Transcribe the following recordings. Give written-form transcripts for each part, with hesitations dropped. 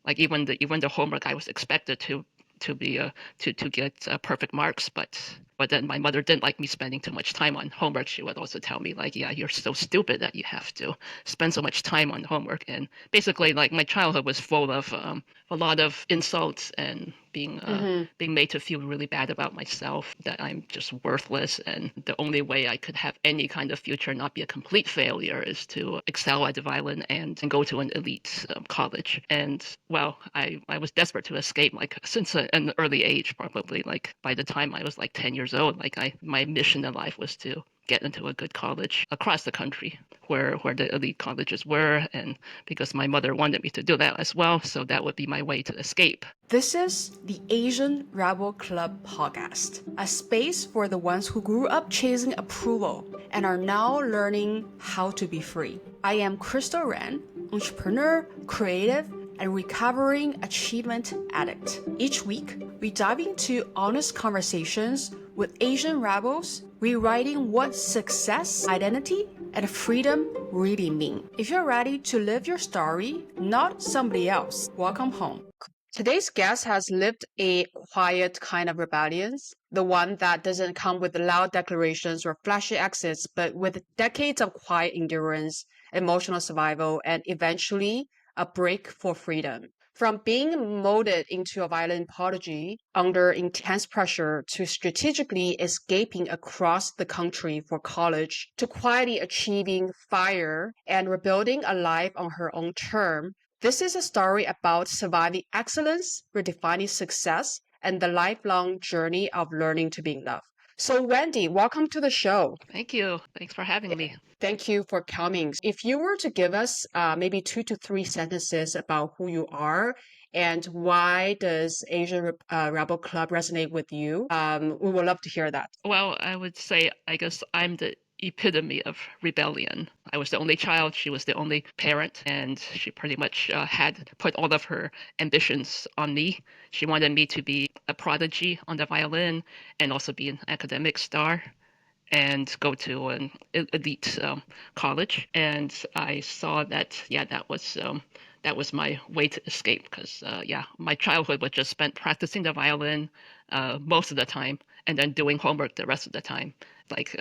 Like even the homework I was expected to be to get perfect marks, but then my mother didn't like me spending too much time on homework. She would also tell me like, yeah, you're so stupid that you have to spend so much time on homework. And basically, like my childhood was full of a lot of insults and Mm-hmm. being made to feel really bad about myself, that I'm just worthless, and the only way I could have any kind of future, not be a complete failure, is to excel at the violin and go to an elite college. And well, I was desperate to escape, like since an early age, probably like by the time I was like 10 years old. Like my mission in life was to get into a good college across the country where the elite colleges were, and because my mother wanted me to do that as well, so that would be my way to escape. This is the Asian Rebel Club podcast, a space for the ones who grew up chasing approval and are now learning how to be free. I am Crystal Ren, entrepreneur, creative, and recovering achievement addict. Each week, we dive into honest conversations with Asian rebels, rewriting what success, identity, and freedom really mean. If you're ready to live your story, not somebody else, welcome home. Today's guest has lived a quiet kind of rebellion, the one that doesn't come with loud declarations or flashy exits, but with decades of quiet endurance, emotional survival, and eventually a break for freedom. From being molded into a violin prodigy under intense pressure to strategically escaping across the country for college to quietly achieving fire and rebuilding a life on her own term, this is a story about surviving excellence, redefining success, and the lifelong journey of learning to be in love. So, Wendy, welcome to the show. Thank you. Thanks for having me. Thank you for coming. If you were to give us maybe 2 to 3 sentences about who you are and why does Asian Rebel Club resonate with you, we would love to hear that. Well, I would say, I guess I'm the epitome of rebellion. I was the only child, she was the only parent, and she pretty much had put all of her ambitions on me. She wanted me to be a prodigy on the violin and also be an academic star and go to an elite college. And I saw that, yeah, that was my way to escape, because yeah, my childhood was just spent practicing the violin most of the time, and then doing homework the rest of the time. Like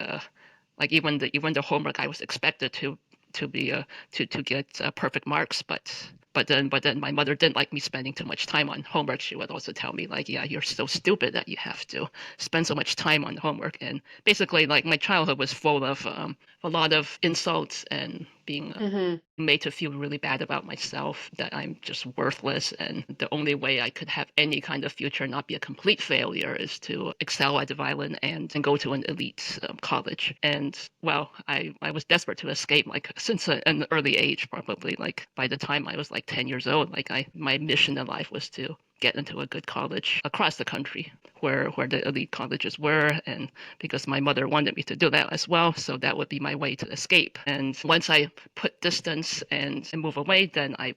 like even the homework I was expected to be to get perfect marks, but then my mother didn't like me spending too much time on homework. She would also tell me like, yeah, you're so stupid that you have to spend so much time on homework. And basically, like my childhood was full of a lot of insults and being Mm-hmm. made to feel really bad about myself, that I'm just worthless, and the only way I could have any kind of future, not be a complete failure, is to excel at the violin and go to an elite college. And well, I was desperate to escape, like since an early age, probably like by the time I was like 10 years old. Like my mission in life was to get into a good college across the country where the elite colleges were, and because my mother wanted me to do that as well, so that would be my way to escape. And once I put distance and move away, then I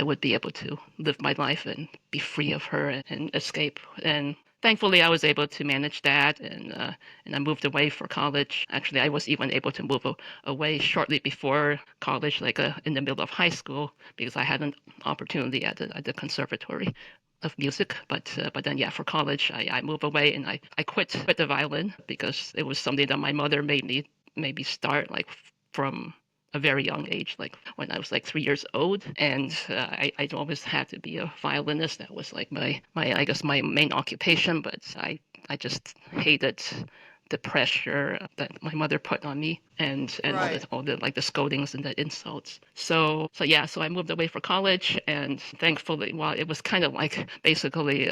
would be able to live my life and be free of her and escape. And thankfully, I was able to manage that, and I moved away for college. Actually, I was even able to move away shortly before college, like in the middle of high school, because I had an opportunity at the conservatory of music. But then yeah, for college, I moved away, and I quit the violin because it was something that my mother made me start like from a very young age, like when I was like 3 years old. And I always had to be a violinist. That was like my I guess my main occupation. But I just hated the pressure that my mother put on me, and Right. all the like the scoldings and the insults. So yeah, so I moved away for college, and thankfully, well, it was kind of like basically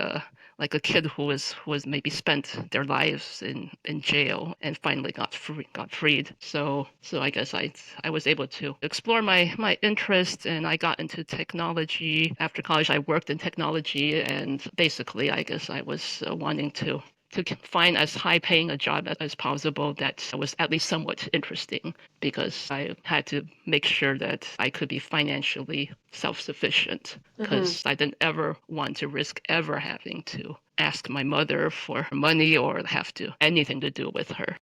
like a kid who was maybe spent their lives in jail and finally got freed. So I guess I was able to explore my interests, and I got into technology. After college, I worked in technology, and basically I guess I was wanting to find as high paying a job as possible that was at least somewhat interesting, because I had to make sure that I could be financially self sufficient, Mm-hmm. because I didn't ever want to risk ever having to ask my mother for money or have to anything to do with her.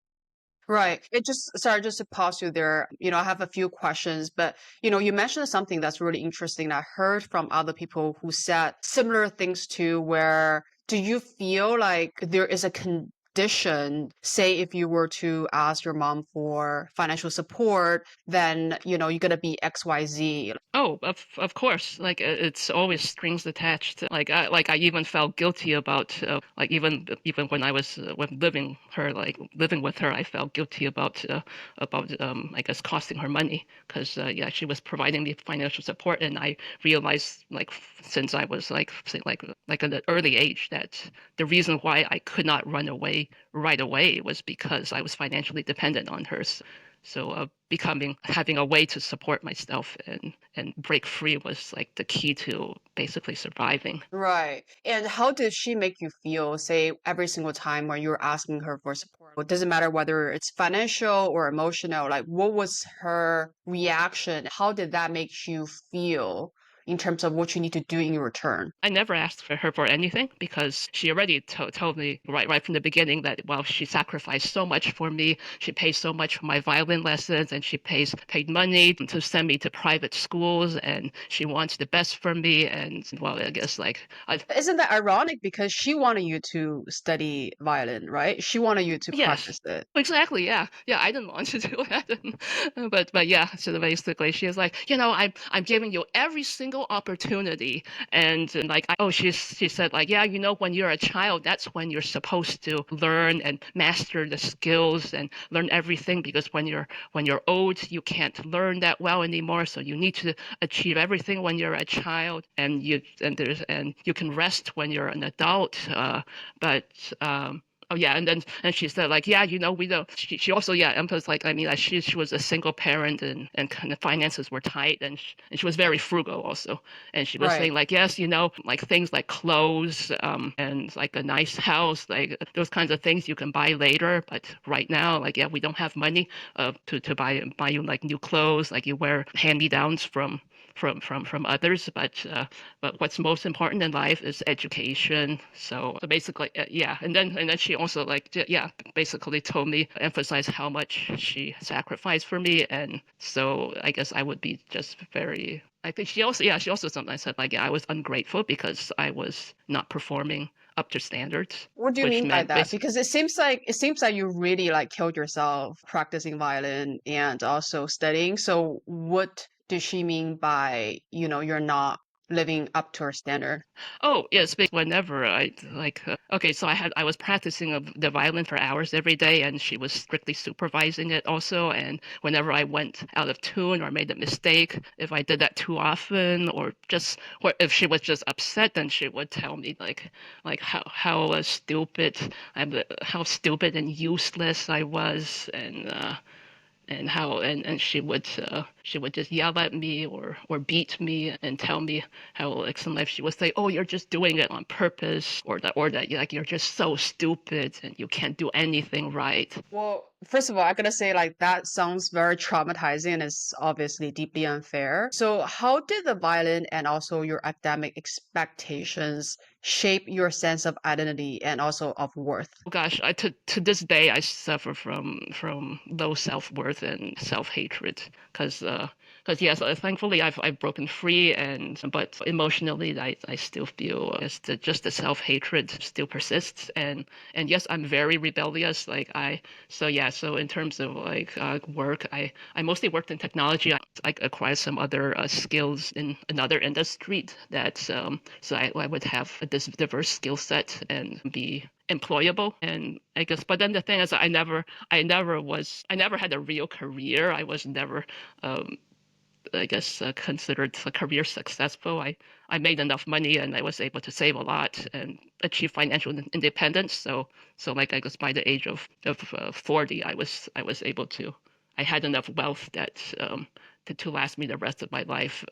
Right. It just, sorry, just to pause you there. I have a few questions, but you mentioned something that's really interesting. I heard from other people who said similar things too, where do you feel like there is a condition, say if you were to ask your mom for financial support, then, you're gonna be XYZ. Oh, of course. Like it's always strings attached. Like I even felt guilty about like even when I was when living with her, I felt guilty about I guess costing her money because yeah, she was providing me financial support, and I realized like since I was like say like at an early age that the reason why I could not run away right away was because I was financially dependent on her. So having a way to support myself and break free was like the key to basically surviving. Right. And how did she make you feel, say, every single time when you're asking her for support? It doesn't matter whether it's financial or emotional, like what was her reaction? How did that make you feel in terms of what you need to do in return? I never asked for her for anything because she already told me right from the beginning that while she sacrificed so much for me, she pays so much for my violin lessons, and she paid money to send me to private schools, and she wants the best for me. And well, I guess like I Isn't that ironic? Because she wanted you to study violin, right? She wanted you to yes. practice it. Exactly, yeah. Yeah, I didn't want to do that. But yeah, so basically she was like, I'm giving you every single opportunity. And like she said like, yeah, when you're a child, that's when you're supposed to learn and master the skills and learn everything, because when you're old, you can't learn that well anymore. So you need to achieve everything when you're a child, and you can rest when you're an adult. But Oh yeah, and she said like, yeah, we don't. She also emphasized like, I mean, like she was a single parent, and kind of finances were tight, and she was very frugal also. And she was Right. saying like, yes, like things like clothes, and like a nice house, like those kinds of things you can buy later, but right now, like, yeah, we don't have money to buy you like new clothes, like you wear hand me downs from others, but what's most important in life is education. So basically, yeah. And then she also like yeah, basically told me, emphasized how much she sacrificed for me, and so I guess I would be just very. I think she also sometimes said like, yeah, I was ungrateful because I was not performing up to standards, What do you which mean by meant that? basically. Because it seems like you really like killed yourself practicing violin and also studying. So what does she mean by, you're not living up to her standard? Oh, yes, whenever I like okay, so I was practicing the violin for hours every day, and she was strictly supervising it also. And whenever I went out of tune or made a mistake, if I did that too often, or if she was just upset, then she would tell me like how how stupid and useless I was, and how and she would just yell at me or beat me and tell me how like sometimes she would say, oh, you're just doing it on purpose, or that like you're just so stupid and you can't do anything right. Well, first of all, I gotta say, like, that sounds very traumatizing and it's obviously deeply unfair. So, how did the violin and also your academic expectations shape your sense of identity and also of worth? Oh gosh, to this day I suffer from low self-worth and self-hatred because yes, thankfully I've broken free, but emotionally I still feel just the self-hatred still persists, and yes, I'm very rebellious. So in terms of like work, I mostly worked in technology. I acquired some other skills in another industry that so I would have a diverse skill set and be employable. And I guess, but then the thing is, I never had a real career. I was never I guess considered a career successful. I made enough money, and I was able to save a lot and achieve financial independence. So like I guess by the age of 40, I was able to. I had enough wealth that to last me the rest of my life,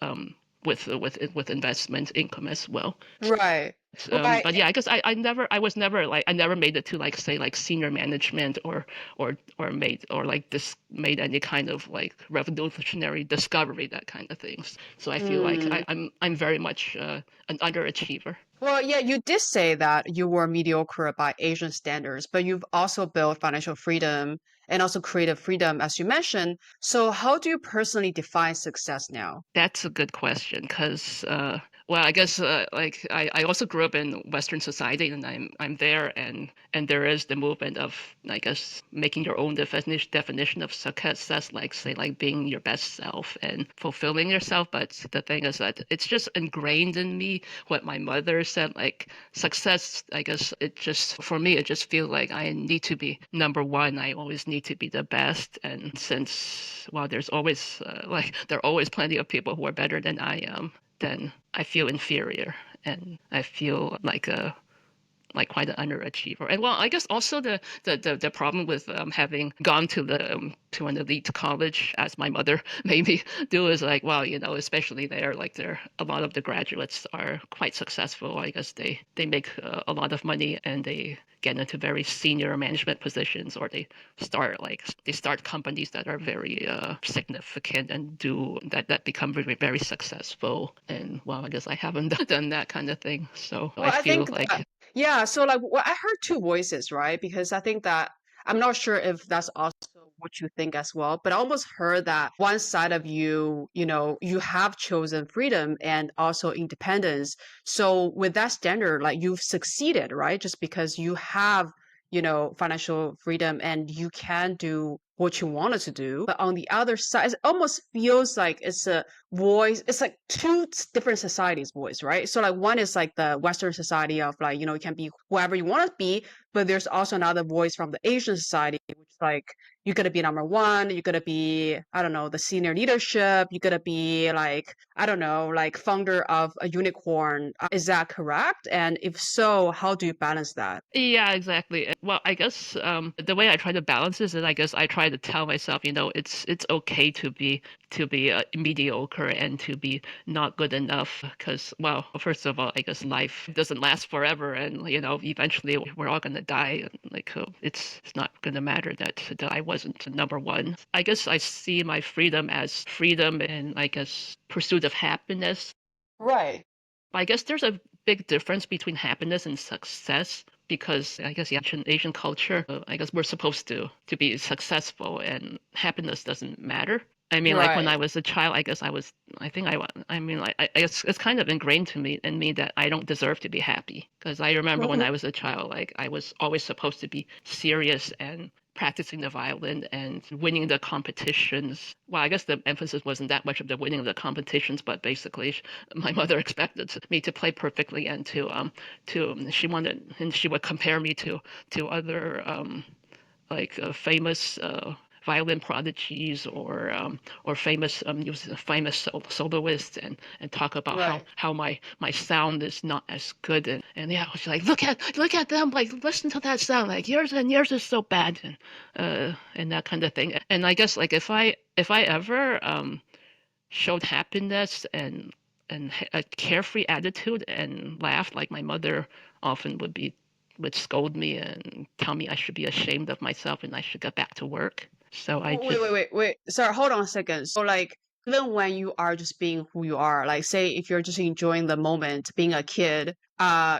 with investment income as well. Right. Right. But yeah, I guess I never made it to like say like senior management or like this made any kind of like revolutionary discovery, that kind of things. So I feel like Mm. I'm very much an underachiever. Well, yeah, you did say that you were mediocre by Asian standards, but you've also built financial freedom and also creative freedom, as you mentioned. So how do you personally define success now? That's a good question because, well, I guess like I also grew up in Western society, and I'm there, and there is the movement of, I guess, making your own definition of success, like say like being your best self and fulfilling yourself. But the thing is that it's just ingrained in me what my mother said, like success. I guess it just for me it just feels like I need to be number one. I always need to be the best, and since well, there's always like there are always plenty of people who are better than I am, then I feel inferior and I feel like quite an underachiever. And well, I guess also the problem with having gone to the to an elite college, as my mother made me do, is like, well, you know, especially there, like there, a lot of the graduates are quite successful. I guess they make a lot of money and they get into very senior management positions, or they start companies that are very significant and do that become very successful. And well, I guess I haven't done that kind of thing, so Well, I I feel think like that, yeah, so like well, I heard two voices, right? Because I think that I'm not sure if that's also what you think as well, but I almost heard that one side of you, you have chosen freedom and also independence. So with that standard, like you've succeeded, right? Just because you have, financial freedom and you can do what you wanted to do. But on the other side, it almost feels like it's a voice. It's like two different societies voice, right? So like one is like the Western society of like, you can be whoever you want to be, but there's also another voice from the Asian society, which is like you're gonna be number one, you're gonna be, I don't know, the senior leadership, you're gonna be like, I don't know, like founder of a unicorn. Is that correct? And if so, how do you balance that? yeah, exactly. Well, I guess the way I try to balance this is I guess I try to tell myself, you know, it's okay to be mediocre and to be not good enough because, well, first of all, I guess life doesn't last forever, and you know, eventually we're all gonna die, and like it's not gonna matter that I wasn't number one. I guess I see my freedom as freedom and I guess pursuit of happiness. Right. I guess there's a big difference between happiness and success because I guess yeah, in Asian culture, I guess we're supposed to be successful and happiness doesn't matter. I mean, like when I Right. was a child, I guess I think I mean, like it's kind of ingrained to me in me that I don't deserve to be happy because I remember when I was a child, like I was always supposed to be serious and practicing the violin and winning the competitions. Well, I guess the emphasis wasn't that much of the winning of the competitions, but basically my mother expected me to play perfectly and to she wanted and she would compare me to other like famous violin prodigies or famous famous soloists and talk about Right. how my sound is not as good and yeah I was like look at them like listen to that sound like yours is so bad and that kind of thing and I guess like if I ever showed happiness and a carefree attitude and laughed like my mother often would scold me and tell me I should be ashamed of myself and I should get back to work. So I Wait, just wait, wait, wait. Sorry, hold on a second. So, like, even when you are just being who you are, like, say if you're just enjoying the moment, being a kid,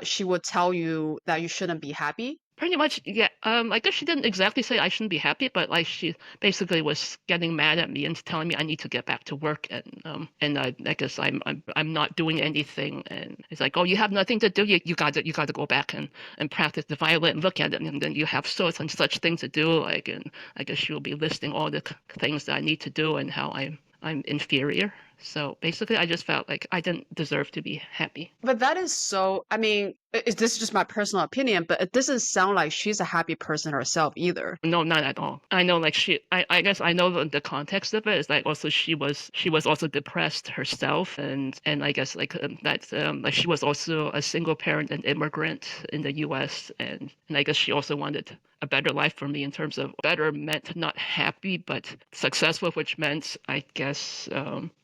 she would tell you that you shouldn't be happy. pretty much yeah I guess she didn't exactly say I shouldn't be happy but like she basically was getting mad at me and telling me I need to get back to work and I guess I'm not doing anything and it's like oh you have nothing to do you got to go back and practice the violin look at it and then you have such and such things to do like and I guess she will be listing all the things that I need to do and how I'm inferior so basically I just felt like I didn't deserve to be happy. But that is so, I mean, this is just my personal opinion, but it doesn't sound like she's a happy person herself either. No, not at all. I know, like I guess I know the context of it is like also she was also depressed herself, and I guess like that like she was also a single parent and immigrant in the U.S. And I guess she also wanted a better life for me in terms of better meant not happy but successful, which meant I guess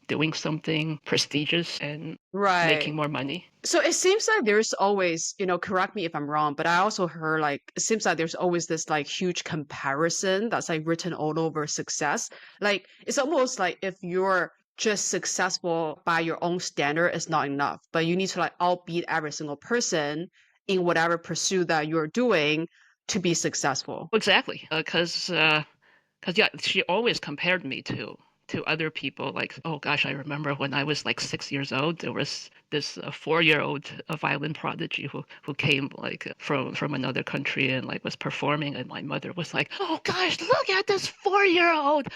doing something prestigious and making Right. more money. So it seems like there's always, correct me if I'm wrong, but I also heard like it seems like there's always this like huge comparison that's like written all over success. Like it's almost like if you're just successful by your own standard, it's not enough, but you need to like outbeat every single person in whatever pursuit that you're doing to be successful. Exactly, because yeah, she always compared me to other people. Like, oh gosh, I remember when I was like 6 years old, there was this 4-year-old violin prodigy who came like from another country and like was performing, and my mother was like, oh gosh, look at this 4-year-old.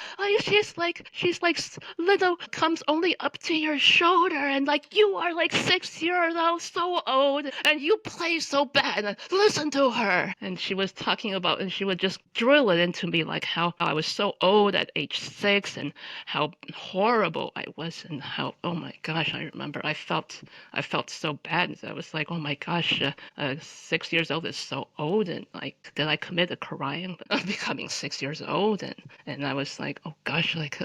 Like, she's like little, comes only up to your shoulder, and like you are like 6 years old, so old, and you play so bad. And listen to her. And she was talking about, and she would just drill it into me like how I was so old at age 6, and how horrible I was, and how, oh my gosh, I remember I felt so bad. I was like, oh my gosh, 6 years old is so old, and like, did I commit a crime of becoming 6 years old? And I was like, oh gosh, like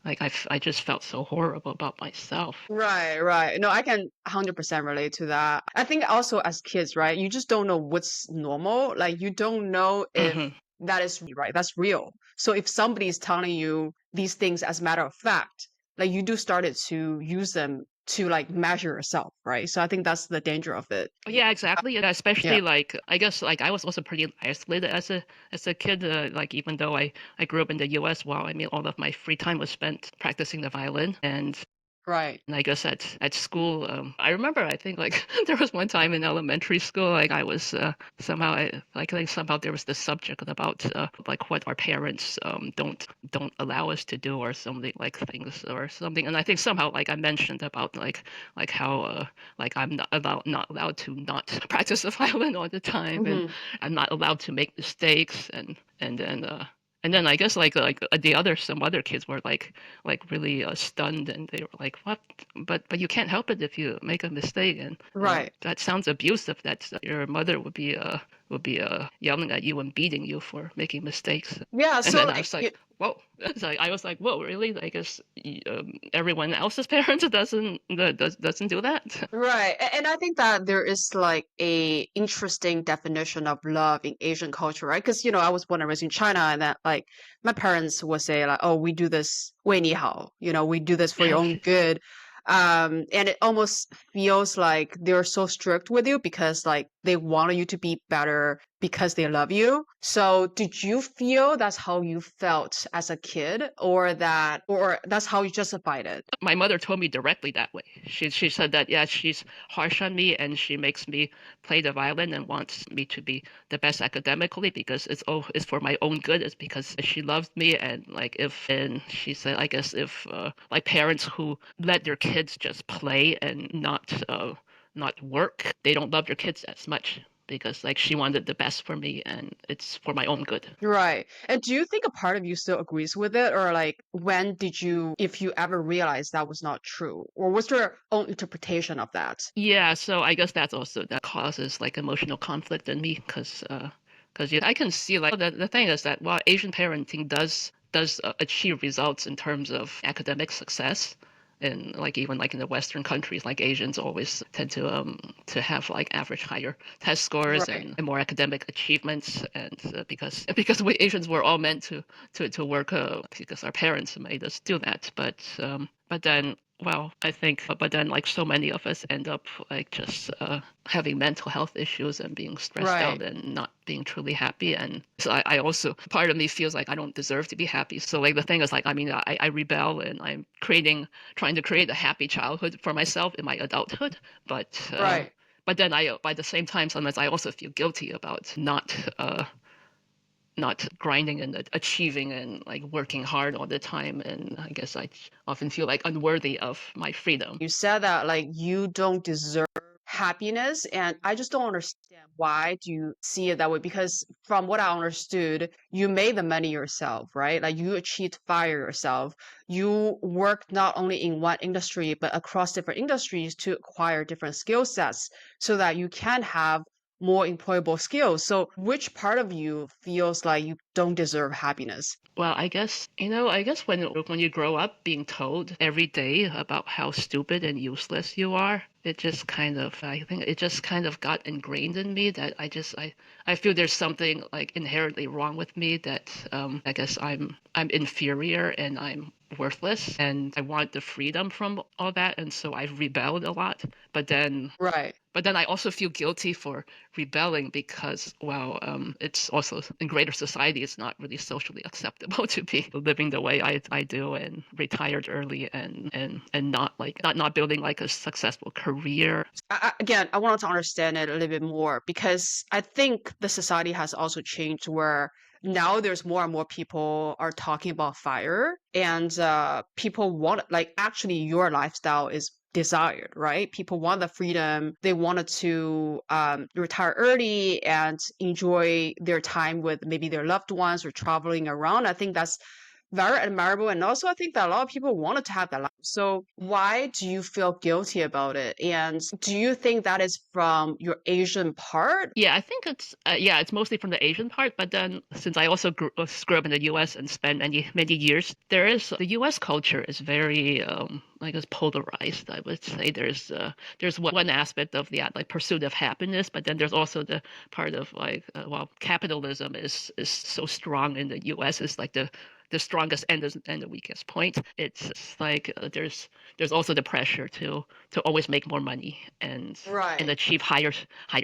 I just felt so horrible about myself. Right, right. No, I can 100% relate to that. I think also as kids, right, you just don't know what's normal. Like you don't know if Hmm. that is right, that's real. So if somebody is telling you these things as a matter of fact, like you do started to use them to like measure yourself, right? So I think that's the danger of it. Yeah, exactly. And Yeah. especially like, I guess like I was also pretty isolated as a kid. Like, even though I grew up in the U.S., well, I mean, all of my free time was spent practicing the violin. Right. And I guess at school, I remember, I think like there was one time in elementary school, like I was somehow like somehow there was this subject about like what our parents don't allow us to do, or something, like things or something. And I think somehow like I mentioned about like how like I'm not allowed to not practice the violin all the time, and Hmm. I'm not allowed to make mistakes, and then I guess like some other kids were like really stunned, and they were like, what? But you can't help it if you make a mistake. And Right. that sounds abusive, that your mother would be yelling at you and beating you for making mistakes. Yeah, And so then I like was like, whoa. So I was like, whoa, really? I guess everyone else's parents doesn't do that. right. And I think that there is like a interesting definition of love in Asian culture, right? Because, I was born and raised in China, and that like my parents would say like, oh, we do this 为你好, we do this for your own good. And it almost feels like they're so strict with you because like they want you to be better because they love you. So did you feel that's how you felt as a kid, or that's how you justified it? My mother told me directly that way. She said that, yeah, she's harsh on me, and she makes me play the violin and wants me to be the best academically, because it's for my own good. It's because she loves me. And like, if and she said, I guess if like parents who let their kids just play and not work, they don't love their kids as much, because like she wanted the best for me, and it's for my own good. Right. And do you think a part of you still agrees with it? Or like, when did you, if you ever realized that was not true? Or what's your own interpretation of that? Yeah, so I guess that causes like emotional conflict in me, because yeah, I can see like the thing is that while Asian parenting does achieve results in terms of academic success, and like even like in the Western countries, like Asians always tend to have like average higher test scores Right. and more academic achievements, and because we Asians were all meant to work, because our parents made us do that, but then, well, I think, but then like so many of us end up like just having mental health issues and being stressed out Right. and not being truly happy. And so I also, part of me feels like I don't deserve to be happy. So like the thing is like, I mean, I rebel, and I'm trying to create a happy childhood for myself in my adulthood. But Right. but then by the same time, sometimes I also feel guilty about not grinding and achieving and like working hard all the time. And I guess I often feel like unworthy of my freedom. You said that like you don't deserve happiness, and I just don't understand why do you see it that way? Because from what I understood, you made the money yourself, right? Like you achieved fire yourself. You worked not only in one industry but across different industries to acquire different skill sets so that you can have more employable skills. So which part of you feels like you don't deserve happiness? Well, I guess when you grow up being told every day about how stupid and useless you are, I think it just kind of got ingrained in me, that I feel there's something like inherently wrong with me, that I guess I'm inferior and I'm worthless, and I want the freedom from all that, and so I've rebelled a lot. But then Right. but then I also feel guilty for rebelling, because, well, it's also in greater society, it's not really socially acceptable to be living the way I do and retired early and not building like a successful career. Again, I wanted to understand it a little bit more because I think the society has also changed where now there's more and more people are talking about fire and people want like actually your lifestyle is desired, right? People want the freedom. They wanted to retire early and enjoy their time with maybe their loved ones or traveling around. I think that's very admirable. And also, I think that a lot of people wanted to have that life. So, why do you feel guilty about it? And do you think that is from your Asian part? Yeah, I think it's mostly from the Asian part, but then since I also grew up in the U.S. and spent many years, the U.S. culture is very I guess polarized. I would say there's one aspect of the like pursuit of happiness, but then there's also the part of like well, capitalism is so strong in the U.S. It's like the strongest and the weakest point. It's like there's also the pressure to always make more money and Right, achieve higher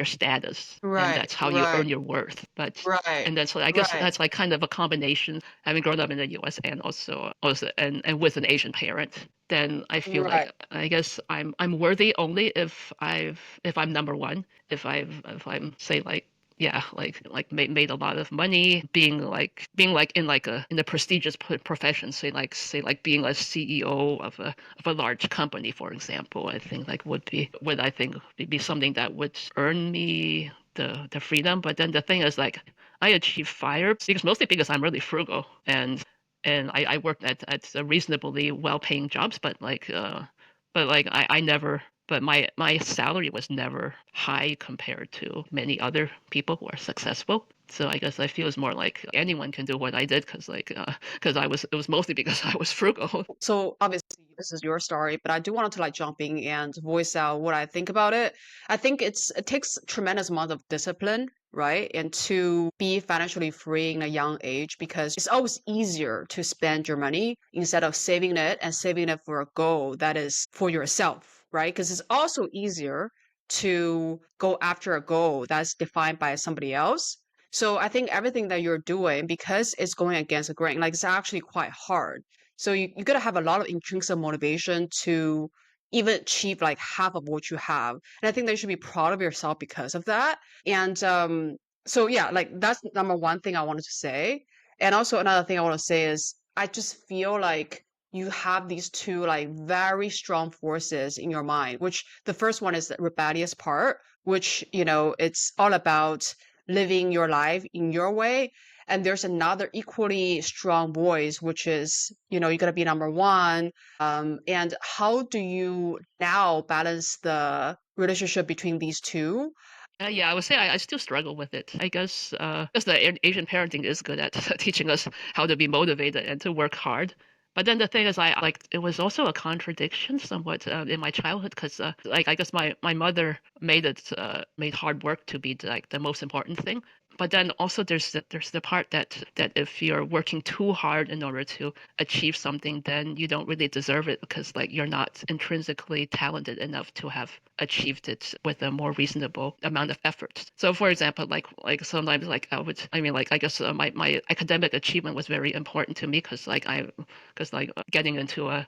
status, and right, that's how you right, earn your worth. But right, and then so I guess right, that's like kind of a combination, having grown up in the U.S. and also and with an Asian parent. Then I feel like right. I guess I'm worthy only if I'm number one, if I'm say like yeah, like made a lot of money, being like in a prestigious profession, say like being a CEO of a large company, for example. I think like would I think be something that would earn me the freedom. But then the thing is like I achieve fire because mostly because I'm really frugal and I worked at a reasonably well-paying jobs, but I never but my salary was never high compared to many other people who are successful. So I guess I feel it's more like anyone can do what I did because it was mostly because I was frugal. So obviously this is your story, but I do want to like jump in and voice out what I think about it. I think it takes tremendous amount of discipline, right? And to be financially free in a young age because it's always easier to spend your money instead of saving it and saving it for a goal that is for yourself, right? Because it's also easier to go after a goal that's defined by somebody else. So I think everything that you're doing, because it's going against the grain, like it's actually quite hard. So you got to have a lot of intrinsic motivation to even achieve like half of what you have. And I think that you should be proud of yourself because of that. And so yeah, like that's number one thing I wanted to say. And also another thing I want to say is I just feel like you have these two like very strong forces in your mind, which the first one is the rebellious part, which, you know, it's all about living your life in your way. And there's another equally strong voice, which is, you know, you got to be number one. And how do you now balance the relationship between these two? Yeah, I would say I still struggle with it. I guess because the Asian parenting is good at teaching us how to be motivated and to work hard. But then the thing is, I like it was also a contradiction somewhat in my childhood because like I guess my mother made hard work to be like the most important thing. But then also there's the part that if you're working too hard in order to achieve something, then you don't really deserve it because like you're not intrinsically talented enough to have achieved it with a more reasonable amount of effort. So for example, like sometimes like I mean like I guess my academic achievement was very important to me because like getting into an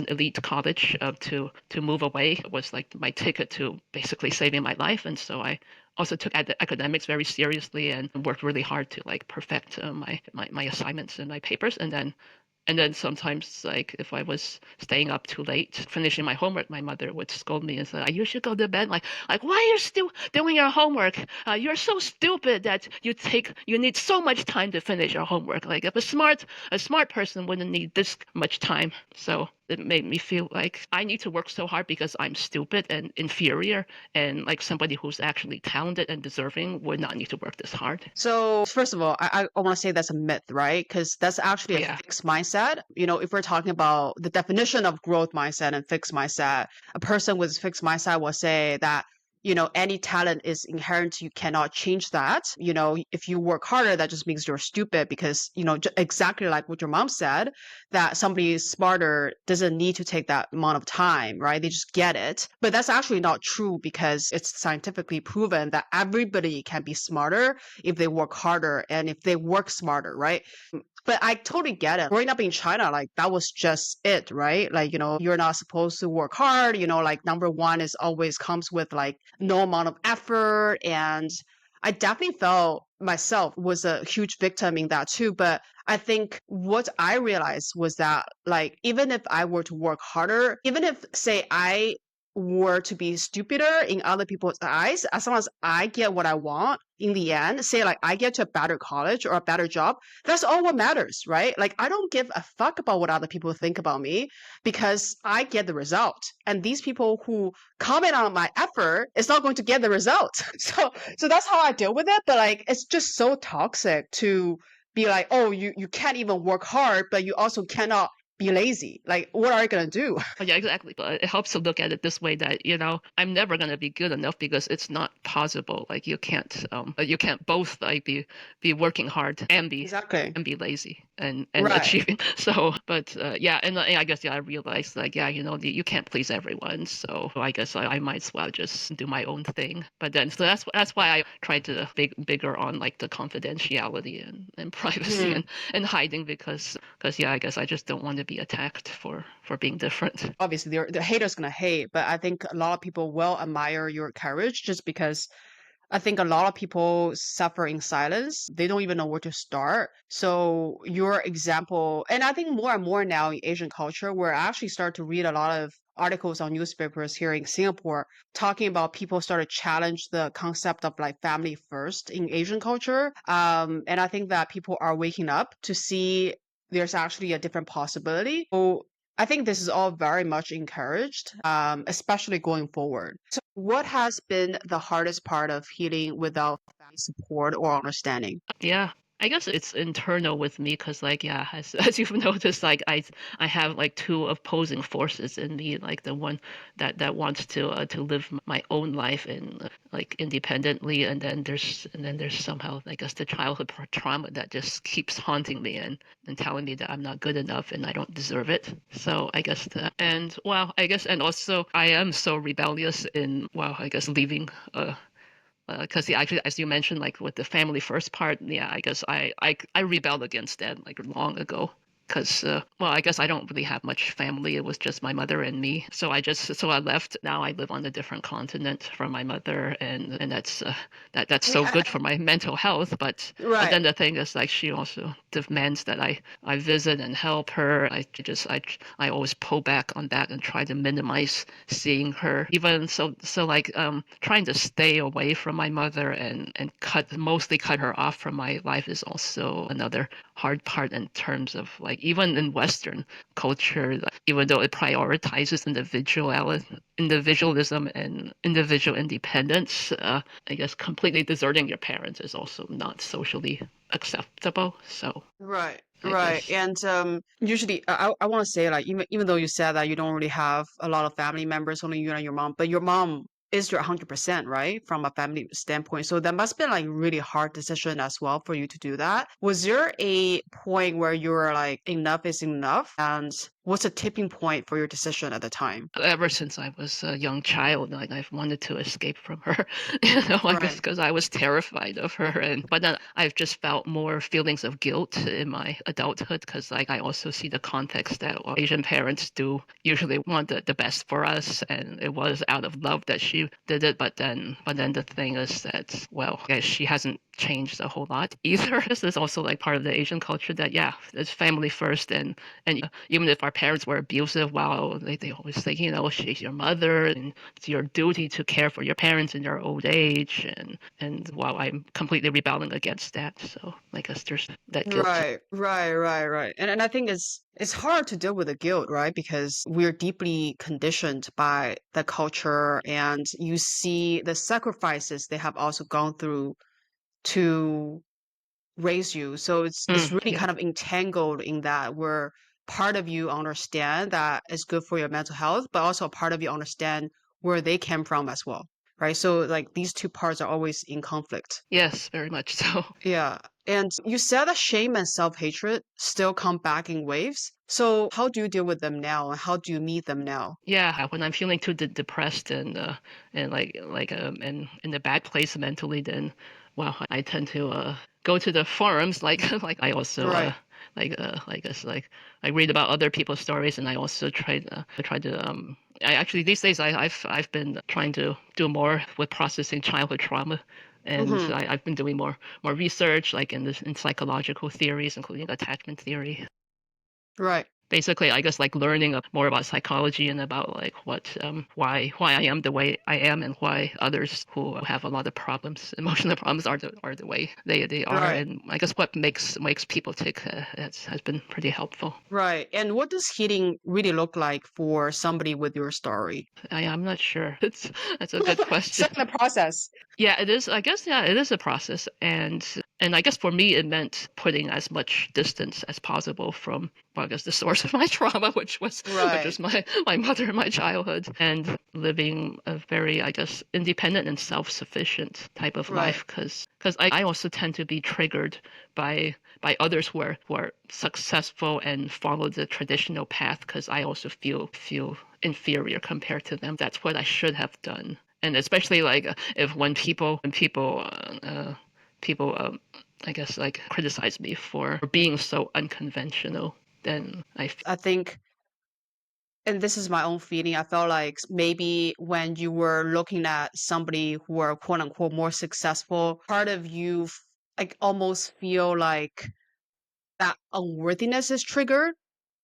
elite college to move away was like my ticket to basically saving my life, and so I also took academics very seriously and worked really hard to like perfect my assignments and my papers, and then sometimes, like, if I was staying up too late finishing my homework, my mother would scold me and say, "You should go to bed." Like, why are you still doing your homework? You're so stupid that you need so much time to finish your homework. Like, if a smart person wouldn't need this much time. So it made me feel like I need to work so hard because I'm stupid and inferior, and like somebody who's actually talented and deserving would not need to work this hard. So first of all, I want to say that's a myth, right? Because that's actually a Yeah. fixed mindset. You know, if we're talking about the definition of growth mindset and fixed mindset, a person with fixed mindset will say that, any talent is inherent. You cannot change that. If you work harder, that just means you're stupid because, exactly like what your mom said, that somebody is smarter doesn't need to take that amount of time, right? They just get it. But that's actually not true because it's scientifically proven that everybody can be smarter if they work harder and if they work smarter, right? But I totally get it. Growing up in China, like that was just it, right? Like, you're not supposed to work hard, like number one is always comes with like no amount of effort. And I definitely felt myself was a huge victim in that too. But I think what I realized was that like, even if I were to work harder, even if say I were to be stupider in other people's eyes, as long as I get what I want in the end, say like I get to a better college or a better job, that's all what matters, right? Like I don't give a fuck about what other people think about me because I get the result. And these people who comment on my effort is not going to get the result. So that's how I deal with it. But like it's just so toxic to be like, oh, you can't even work hard, but you also cannot be lazy. Like, what are you gonna do? Oh, yeah, exactly. But it helps to look at it this way that, I'm never going to be good enough because it's not possible. Like you can't both like be working hard Exactly. and be lazy and Right. achieving. So, but yeah, and I guess I realized like, yeah, you can't please everyone. So I guess I might as well just do my own thing. But then, so that's why I try to bigger on like the confidentiality and privacy Hmm. and hiding because yeah, I guess I just don't want to be attacked for being different. Obviously, the haters gonna hate, but I think a lot of people will admire your courage just because I think a lot of people suffer in silence. They don't even know where to start. So your example, and I think more and more now in Asian culture, where I actually start to read a lot of articles on newspapers here in Singapore talking about people start to challenge the concept of like family first in Asian culture. And I think that people are waking up to see there's actually a different possibility. So I think this is all very much encouraged, especially going forward. So, what has been the hardest part of healing without family support or understanding? Yeah, I guess it's internal with me because, like, yeah, as you've noticed, like, I have like two opposing forces in me, like the one that wants to live my own life and like independently, and then there's somehow, I guess, the childhood trauma that just keeps haunting me and telling me that I'm not good enough and I don't deserve it. So I guess that, and well, I guess, and also I am so rebellious in, well, I guess leaving because yeah, actually, as you mentioned, like with the family first part, yeah, I guess I rebelled against that like long ago. Because well, I guess I don't really have much family. It was just my mother and me. So I left. Now I live on a different continent from my mother, and that's I mean, so good for my mental health. But right. then the thing is, like, she also demands that I visit and help her. I always pull back on that and try to minimize seeing her. Even so like trying to stay away from my mother and mostly cut her off from my life is also another hard part in terms of like even in Western culture, like, even though it prioritizes individualism and individual independence, I guess completely deserting your parents is also not socially acceptable. So Right. I Right. guess. And usually I want to say like even though you said that you don't really have a lot of family members, only you and your mom, but your mom is your 100%, right? From a family standpoint. So that must be like really hard decision as well for you to do that. Was there a point where you were like enough is enough? And what's a tipping point for your decision at the time? Ever since I was a young child, like I've wanted to escape from her, I guess Right. because I was terrified of her. But then I've just felt more feelings of guilt in my adulthood because, like, I also see the context that, well, Asian parents do usually want the best for us, and it was out of love that she did it. But then the thing is that, well, I guess she hasn't changed a whole lot either. This is also like part of the Asian culture that, yeah, it's family first, and even if our parents were abusive, well, they always think, she's your mother and it's your duty to care for your parents in their old age. And well, I'm completely rebelling against that. So I guess there's that guilt. Right. And I think it's hard to deal with the guilt, right? Because we're deeply conditioned by the culture and you see the sacrifices they have also gone through to raise you. So it's really Yeah. kind of entangled in that where part of you understand that it's good for your mental health, but also a part of you understand where they came from as well. right? So like these two parts are always in conflict. Yes, very much so. Yeah. And you said that shame and self-hatred still come back in waves. So how do you deal with them now? And how do you meet them now? Yeah, when I'm feeling too depressed and and in a bad place mentally, then well, I tend to go to the forums like I also Right. like us like I read about other people's stories, and I also try to I actually these days I've been trying to do more with processing childhood trauma. And Mm-hmm. I've been doing more research, like in psychological theories, including attachment theory. Right. Basically, I guess like learning more about psychology and about like what why I am the way I am, and why others who have a lot of problems, emotional problems, are the way they are, Right. and I guess what makes people tick has been pretty helpful. Right. And what does healing really look like for somebody with your story? I'm not sure. That's a good question. Still in the process. Yeah, it is. I guess yeah, it is a process, and I guess for me it meant putting as much distance as possible from, well, I guess the source of my trauma, which Right. was my mother in my childhood, and living a very, I guess, independent and self-sufficient type of Right. life, because I also tend to be triggered by others who are successful and follow the traditional path, because I also feel inferior compared to them. That's what I should have done. And especially like if people I guess like criticize me for being so unconventional, then I think, and this is my own feeling, I felt like maybe when you were looking at somebody who are quote unquote more successful, part of you like almost feel like that unworthiness is triggered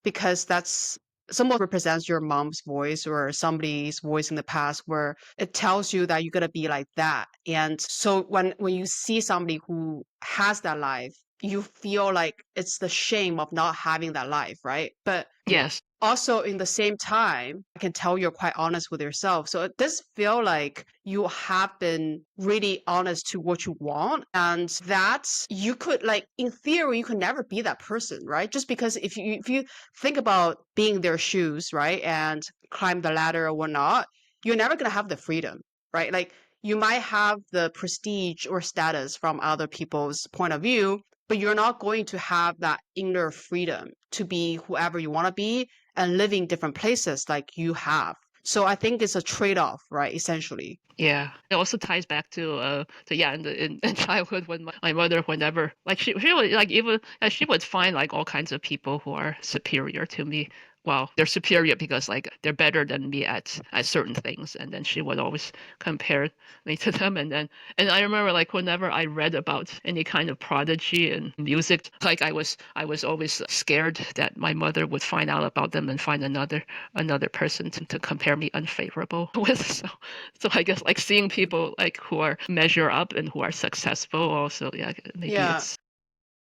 because that's somewhat represents your mom's voice or somebody's voice in the past where it tells you that you're gonna be like that. And so when you see somebody who has that life, you feel like it's the shame of not having that life, right? But yes. also in the same time, I can tell you're quite honest with yourself. So it does feel like you have been really honest to what you want, and that you could, like, in theory, you could never be that person, right? Just because if you think about being their shoes, right, and climb the ladder or whatnot, you're never gonna have the freedom, right? Like you might have the prestige or status from other people's point of view, but you're not going to have that inner freedom to be whoever you want to be and living different places like you have. So I think it's a trade-off, right? Essentially. Yeah, it also ties back to yeah, in childhood when my mother, whenever like she would like even she would find like all kinds of people who are superior to me. Well, they're superior because like they're better than me at certain things, and then she would always compare me to them. And I remember like whenever I read about any kind of prodigy in music, like I was always scared that my mother would find out about them and find another person to compare me unfavorable with. So I guess like seeing people like who are measure up and who are successful also, yeah, maybe Yeah. it's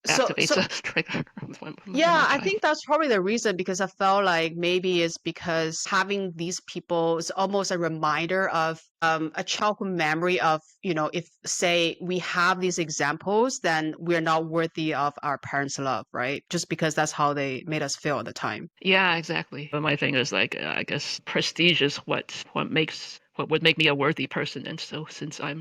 So activates a trigger in my yeah, I child. think that's probably the reason because I felt like maybe it's because having these people is almost a reminder of a childhood memory of, if say we have these examples, then we're not worthy of our parents' love, right? Just because that's how they made us feel at the time. Yeah, exactly. But my thing is like I guess prestige is what would make me a worthy person. And so since I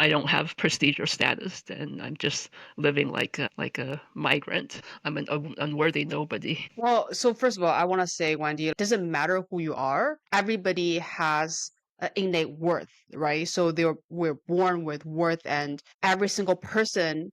don't have prestige or status, then I'm just living like a migrant. I'm an unworthy nobody. Well, so first of all, I want to say, Wendy, it doesn't matter who you are. Everybody has an innate worth, right? So we're born with worth, and every single person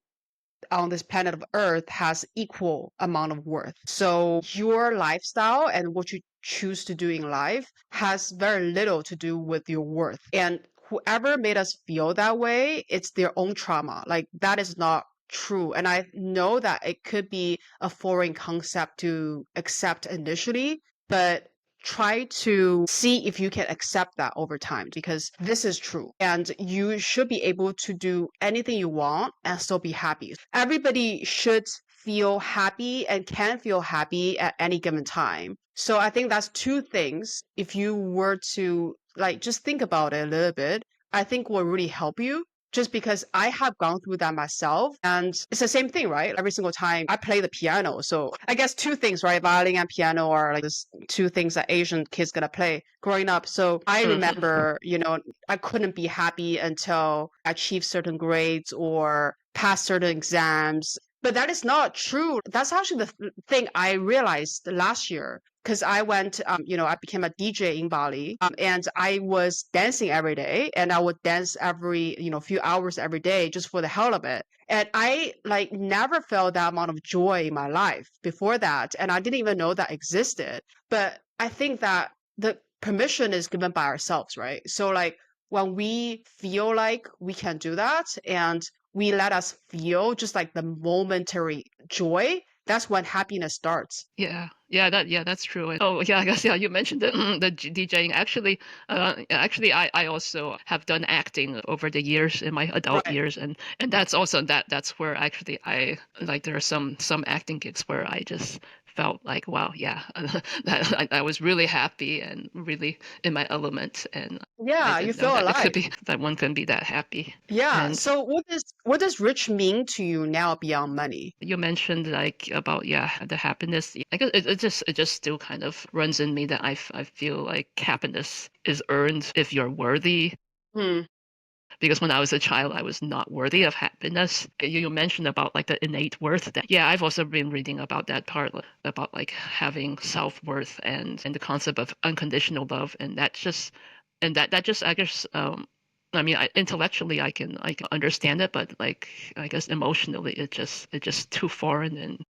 on this planet of Earth has equal amount of worth. So your lifestyle and what you choose to do in life has very little to do with your worth. And whoever made us feel that way, it's their own trauma. Like that is not true. And I know that it could be a foreign concept to accept initially, but try to see if you can accept that over time because this is true and you should be able to do anything you want and still be happy. Everybody should feel happy and can feel happy at any given time. So I think that's two things. If you were to like just think about it a little bit, I think will really help you. just because I have gone through that myself. And it's the same thing, right? Every single time I play the piano. So I guess two things, right? Violin and piano are like this two things that Asian kids gonna play growing up. So I remember, I couldn't be happy until I achieved certain grades or passed certain exams. But that is not true. That's actually the thing I realized last year because I went, I became a DJ in Bali, and I was dancing every day, and I would dance every, few hours every day just for the hell of it. And I like never felt that amount of joy in my life before that, and I didn't even know that existed. But I think that the permission is given by ourselves, right? So like when we feel like we can do that, and we let us feel just like the momentary joy, that's when happiness starts. Yeah, that's true. Oh, yeah, I guess you mentioned the DJing. Actually, I also have done acting over the years in my adult Right. years, and that's also that's where actually I like there are some acting gigs where I just felt like wow, yeah, that I was really happy and really in my element, and I Yeah, you didn't know feel that it could alive. be that one can be that happy. Yeah. And So what does rich mean to you now beyond money? you mentioned like about the happiness. I guess it just still kind of runs in me that I feel like happiness is earned if you're worthy. Hmm. Because when I was a child, I was not worthy of happiness. You mentioned about like the innate worth. That yeah, I've also been reading about that part about like having self worth and the concept of unconditional love, and that just I guess I mean intellectually I can understand it, but like I guess emotionally it just too foreign and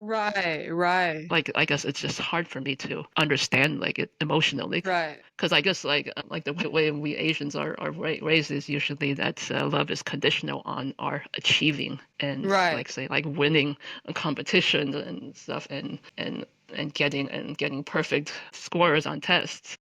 Right, right, like I guess it's just hard for me to understand like it emotionally right. because I guess like the way we Asians are raised is usually that love is conditional on our achieving and Right. like say like winning a competition and stuff and getting perfect scores on tests.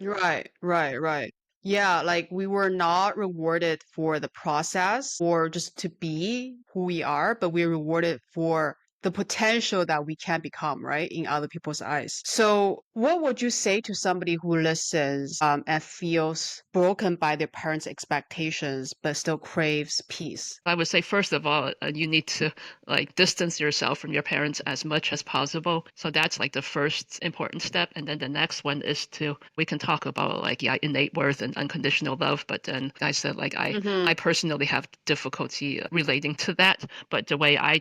Right, right, right. Yeah, like we were not rewarded for the process or just to be who we are, but we're rewarded for the potential that we can become, right, in other people's eyes. So, what would you say to somebody who listens and feels broken by their parents' expectations, but still craves peace? I would say first of all, you need to like distance yourself from your parents as much as possible. So that's like the first important step. And then the next one is to we can talk about like yeah, innate worth and unconditional love. But then I said like I Mm-hmm. personally have difficulty relating to that. But the way I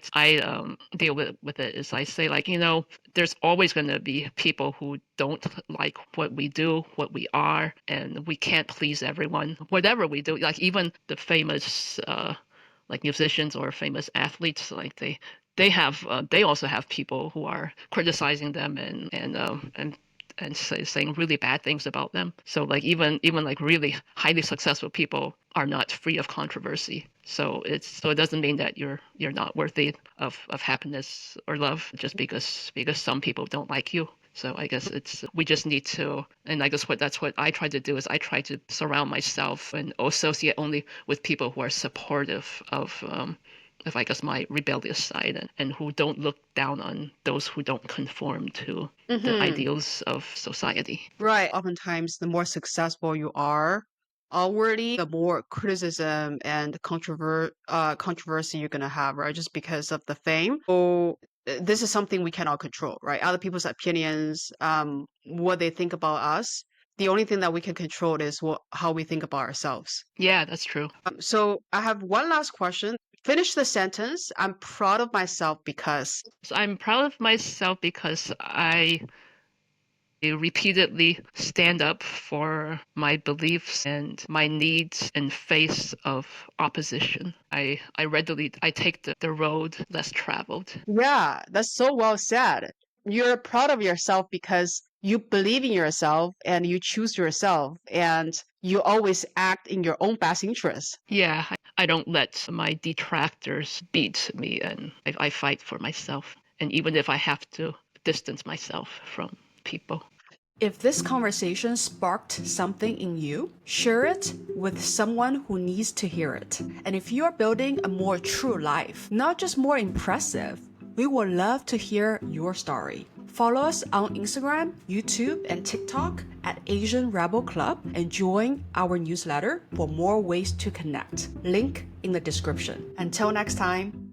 deal with it is I say like there's always going to be people who don't like what we do, what we are, and we can't please everyone. Whatever we do, like even the famous like musicians or famous athletes, like they also have people who are criticizing them and saying really bad things about them. So like even like really highly successful people are not free of controversy. So it doesn't mean that you're not worthy of happiness or love just because some people don't like you. So I guess it's we just need to, and I guess that's what I try to do is I try to surround myself and associate only with people who are supportive of I guess my rebellious side and who don't look down on those who don't conform to the Mm-hmm. ideals of society. Right. Oftentimes, the more successful you are outwardly, the more criticism and controversy you're gonna have, right? Just because of the fame. So this is something we cannot control, right? Other people's opinions, what they think about us. The only thing that we can control is how we think about ourselves. Yeah, that's true. So I have one last question. Finish the sentence. I'm proud of myself because. So I'm proud of myself because I repeatedly stand up for my beliefs and my needs in face of opposition. I take the road less traveled. Yeah, that's so well said. You're proud of yourself because you believe in yourself and you choose yourself and you always act in your own best interest. Yeah, I don't let my detractors beat me, and I fight for myself. And even if I have to distance myself from people. If this conversation sparked something in you, share it with someone who needs to hear it. And if you are building a more true life, not just more impressive, we would love to hear your story. Follow us on Instagram, YouTube, and TikTok at Asian Rebel Club and join our newsletter for more ways to connect. Link in the description. Until next time.